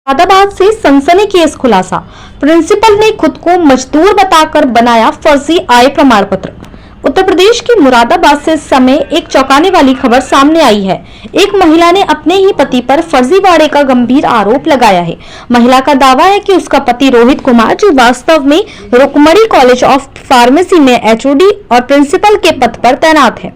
मुरादाबाद से सनसनीखेज खुलासा। प्रिंसिपल ने खुद को मजदूर बताकर बनाया फर्जी आय प्रमाण पत्र। उत्तर प्रदेश के मुरादाबाद से इस समय एक चौंकाने वाली खबर सामने आई है। एक महिला ने अपने ही पति पर फर्जीवाड़े का गंभीर आरोप लगाया है। महिला का दावा है कि उसका पति रोहित कुमार, जो वास्तव में रुकमणी कॉलेज ऑफ फार्मेसी में एचओडी और प्रिंसिपल के पद पर तैनात है,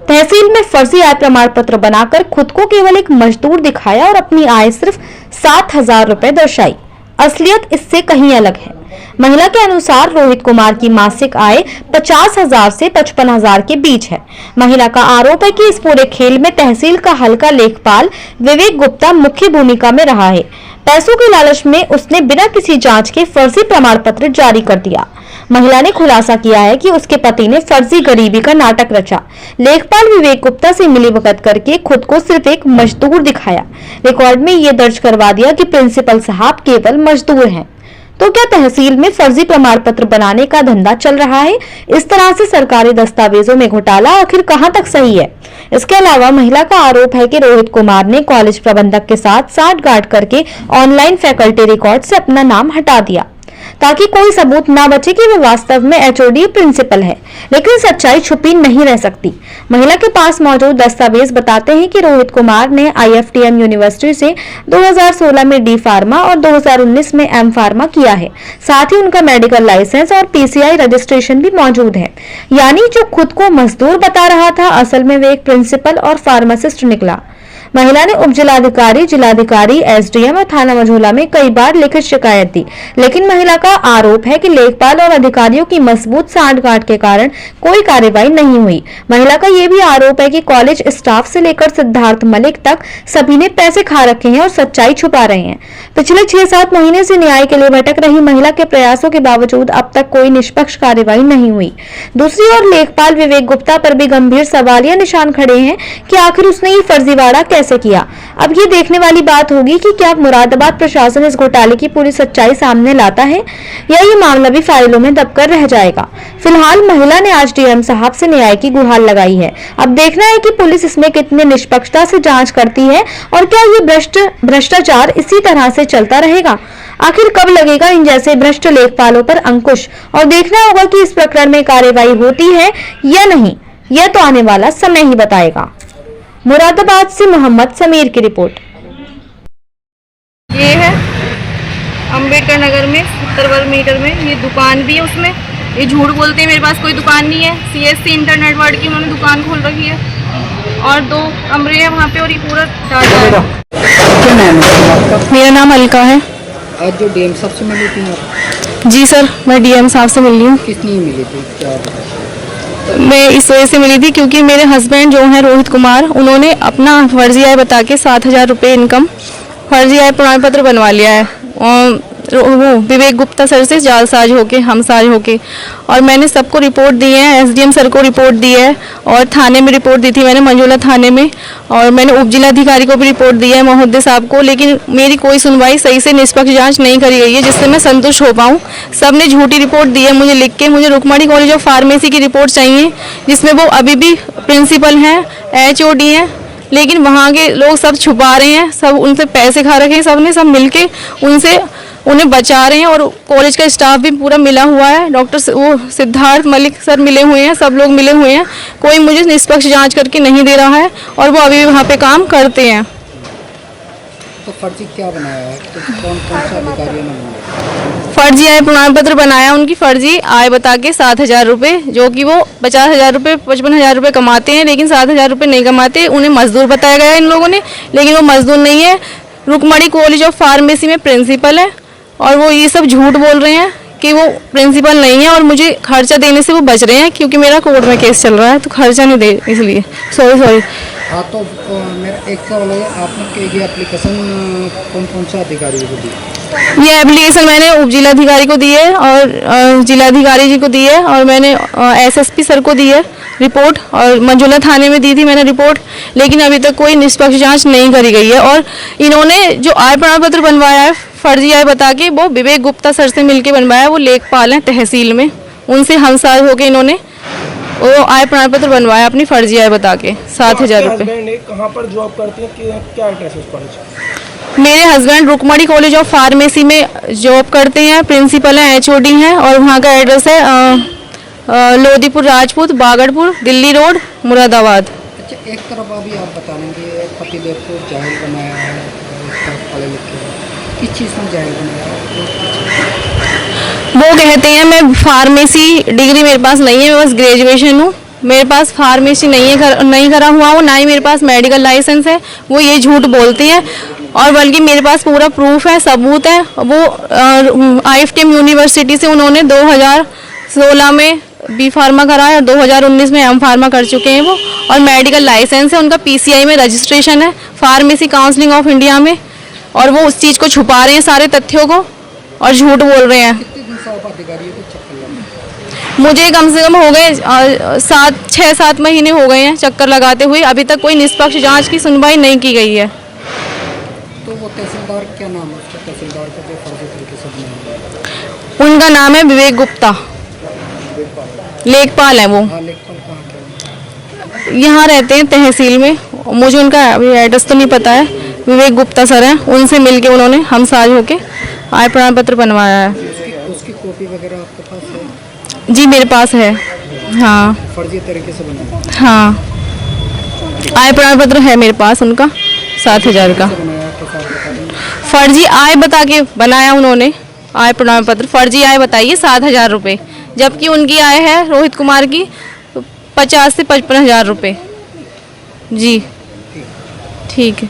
तहसील में फर्जी आय प्रमाण पत्र बनाकर खुद को केवल एक मजदूर दिखाया और अपनी आय सिर्फ 7,000 रुपए दर्शाई। असलियत इससे कहीं अलग है। महिला के अनुसार रोहित कुमार की मासिक आय 50,000 से 55,000 के बीच है। महिला का आरोप है कि इस पूरे खेल में तहसील का हल्का लेखपाल विवेक गुप्ता मुख्य भूमिका में रहा है। पैसों के लालच में उसने बिना किसी जांच के फर्जी प्रमाण पत्र जारी कर दिया। महिला ने खुलासा किया है कि उसके पति ने फर्जी गरीबी का नाटक रचा, लेखपाल विवेक गुप्ता से मिलीभगत करके खुद को सिर्फ एक मजदूर दिखाया। रिकॉर्ड में ये दर्ज करवा दिया कि प्रिंसिपल साहब केवल मजदूर हैं। तो क्या तहसील में फर्जी प्रमाण पत्र बनाने का धंधा चल रहा है? इस तरह से सरकारी दस्तावेजों में घोटाला आखिर कहां तक सही है? इसके अलावा महिला का आरोप है कि रोहित कुमार ने कॉलेज प्रबंधक के साथ साठगांठ करके ऑनलाइन फैकल्टी रिकॉर्ड से अपना नाम हटा दिया ताकि कोई सबूत ना बचे कि वह वास्तव में एचओडी प्रिंसिपल है। लेकिन सच्चाई छुपी नहीं रह सकती। महिला के पास मौजूद दस्तावेज बताते हैं कि रोहित कुमार ने IFTM यूनिवर्सिटी से 2016 में डी फार्मा और 2019 में एम फार्मा किया है। साथ ही उनका मेडिकल लाइसेंस और PCI रजिस्ट्रेशन भी मौजूद है। यानी जो खुद को मजदूर बता रहा था, असल में वे एक प्रिंसिपल और फार्मासिस्ट निकला। महिला ने उप जिलाधिकारी, जिलाधिकारी, SDM और थाना मझौला में कई बार लिखित शिकायत दी, लेकिन महिला का आरोप है कि लेखपाल और अधिकारियों की मजबूत सांठगांठ के कारण कोई कार्रवाई नहीं हुई। महिला का यह भी आरोप है कि कॉलेज स्टाफ से लेकर सिद्धार्थ मलिक तक सभी ने पैसे खा रखे हैं और सच्चाई छुपा रहे हैं। पिछले 6-7 महीने से न्याय के लिए भटक रही महिला के प्रयासों के बावजूद अब तक कोई निष्पक्ष कार्रवाई नहीं हुई। दूसरी ओर लेखपाल विवेक गुप्ता पर भी गंभीर सवालिया निशान खड़े हैं कि आखिर उसने ये फर्जीवाड़ा कैसे किया। अब ये देखने वाली बात होगी कि क्या मुरादाबाद प्रशासन इस घोटाले की पूरी सच्चाई सामने लाता है या ये मामला भी फाइलों में दबकर रह जाएगा। फिलहाल महिला ने आज DM साहब से न्याय की गुहार लगाई है। अब देखना है कि पुलिस इसमें कितने निष्पक्षता से जांच करती है और क्या ये भ्रष्टाचार इसी तरह से चलता रहेगा। आखिर कब लगेगा इन जैसे भ्रष्ट लेखपालों पर अंकुश, और देखना होगा कि इस प्रकरण में कार्रवाई होती है या नहीं। यह तो आने वाला समय ही बताएगा। मुरादाबाद से मोहम्मद समीर की रिपोर्ट। ये है अंबेडकर नगर में 70 वर्ग मीटर में ये दुकान भी है। उसमें ये झूठ बोलते हैं मेरे पास कोई दुकान नहीं है। CSC इंटरनेट वर्ल्ड की उन्होंने दुकान खोल रखी है और 2 कमरे हैं वहाँ पे और ये पूरा डाटा है। क्या नाम है आपका? मेरा नाम अलका है। आज जो DM साहब से मिली थी आप? जी सर, मैं DM साहब से मिली हूँ। किस लिए मिली थी? क्या मैं इस वजह से मिली थी क्योंकि मेरे हस्बैंड जो हैं रोहित कुमार, उन्होंने अपना फर्जी आय बता के 7,000 रुपये इनकम फर्जी आय प्रमाण पत्र बनवा लिया है। और वो विवेक गुप्ता सर से जालसाज होके, हमसाज होके, और मैंने सबको रिपोर्ट दी है। SDM सर को रिपोर्ट दी है और थाने में रिपोर्ट दी थी मैंने, मंझौला थाने में, और मैंने उप जिलाधिकारी को भी रिपोर्ट दी है, महोदय साहब को। लेकिन मेरी कोई सुनवाई सही से निष्पक्ष जांच नहीं करी गई है जिससे मैं संतुष्ट हो पाऊँ। सब ने झूठी रिपोर्ट दी है मुझे लिख के। मुझे रुकमणी कॉलेज ऑफ फार्मेसी की रिपोर्ट चाहिए जिसमें वो अभी भी प्रिंसिपल हैं, HOD हैं, लेकिन वहाँ के लोग सब छुपा रहे हैं, सब उनसे पैसे खा रखे हैं। सब मिलके उन्हें बचा रहे हैं और कॉलेज का स्टाफ भी पूरा मिला हुआ है। डॉक्टर वो सिद्धार्थ मलिक सर मिले हुए हैं, सब लोग मिले हुए हैं। कोई मुझे निष्पक्ष जांच करके नहीं दे रहा है और वो अभी भी वहाँ पे काम करते हैं। तो फर्जी क्या बनाया है? तो कौन सा अधिकारियों ने फर्जी आय प्रमाण पत्र बनाया, उनकी फर्जी आय बता के 7,000 रुपये, जो कि वो 50,000 रुपये 55,000 रुपये कमाते हैं, लेकिन 7,000 रुपये नहीं कमाते। उन्हें मजदूर बताया गया है इन लोगों ने, लेकिन वो मजदूर नहीं है। रुकमणी कॉलेज ऑफ फार्मेसी में प्रिंसिपल है और वो ये सब झूठ बोल रहे हैं कि वो प्रिंसिपल नहीं है और मुझे खर्चा देने से वो बच रहे हैं क्योंकि मेरा कोर्ट में केस चल रहा है तो खर्चा नहीं दे, इसलिए सॉरी। हाँ, तो मेरा एक सवाल है, आपने ये एप्लीकेशन कौन सा अधिकारी को दी? ये एप्लीकेशन मैंने उप जिलाधिकारी को दी है और जिलाधिकारी जी को दी है और मैंने SSP सर को दी है रिपोर्ट, और मंझौला थाने में दी थी मैंने रिपोर्ट, लेकिन अभी तक कोई निष्पक्ष जांच नहीं करी गई है। और इन्होंने जो आय प्रमाण पत्र बनवाया है फर्जी आय बता के, वो विवेक गुप्ता सर से मिलके बनवाया। वो लेखपाल हैं तहसील में, उनसे हमसाज होके इन्होंने वो आय प्रमाण पत्र बनवाया अपनी फर्जी आय बता के 7,000 रुपये। कहाँ पर जॉब करती हैं, क्या एड्रेस है उस पर? मेरे husband Rukmani College of Pharmacy में जॉब करते हैं, प्रिंसिपल हैं, एचओडी हैं और वहाँ का एड्रेस है लोधीपुर राजपूत, बागड़पुर, दिल्ली रोड, मुरादाबाद। अच्छा, एक तरफ अभी आप बता देंगे पतिदेव को जाहिल बनाया है, इसका पढ़े लिखे किस चीज़ में जाहिल बनाया है? वो कहते हैं मैं फार्मेसी डिग्री मेरे पास नहीं है, मैं बस ग्रेजुएशन हूँ, मेरे पास फार्मेसी नहीं करा हुआ हूँ, ना ही मेरे पास मेडिकल लाइसेंस है। वो ये झूठ बोलती हैं और बल्कि मेरे पास पूरा प्रूफ है, सबूत है। वो आईएफटीएम यूनिवर्सिटी से उन्होंने 2016 में बी फार्मा करा है और 2019 में एम फार्मा कर चुके हैं वो, और मेडिकल लाइसेंस है उनका, पीसीआई में रजिस्ट्रेशन है, फार्मेसी काउंसिलिंग ऑफ इंडिया में, और वो उस चीज़ को छुपा रहे हैं सारे तथ्यों को और झूठ बोल रहे हैं। कितने दिन से आप अधिकारियों को चक्कर लगाते हैं? मुझे कम से कम हो गए 6-7 महीने हो गए हैं चक्कर लगाते हुए, अभी तक कोई निष्पक्ष जांच की सुनवाई नहीं की गई है। तो वो तहसीलदार क्या नाम है उसका, तहसीलदार का जो फर्जी तरीके से बनाया है? उनका नाम है विवेक गुप्ता, लेखपाल है वो, हाँ, लेखपाल कहाँ के हैं? यहाँ रहते हैं तहसील में, मुझे उनका अभी एड्रेस तो नहीं पता है। विवेक गुप्ता सर हैं, उनसे मिलके उन्होंने हम साझ होके आय प्रमाण पत्र बनवाया है। उसकी कॉपी वगैरह आपके पास है? जी मेरे पास है, हाँ फर्जी तरीके से बनाया हाँ, आय प्रमाण पत्र है मेरे पास उनका 7,000 का। बनाया तो साथ बता देंगे। फर्जी आय बता के बनाया उन्होंने आय प्रमाण पत्र, फर्जी आय बताइए 7,000 रुपये, जबकि उनकी आय है रोहित कुमार की 50 से 55,000 रुपये। जी ठीक है।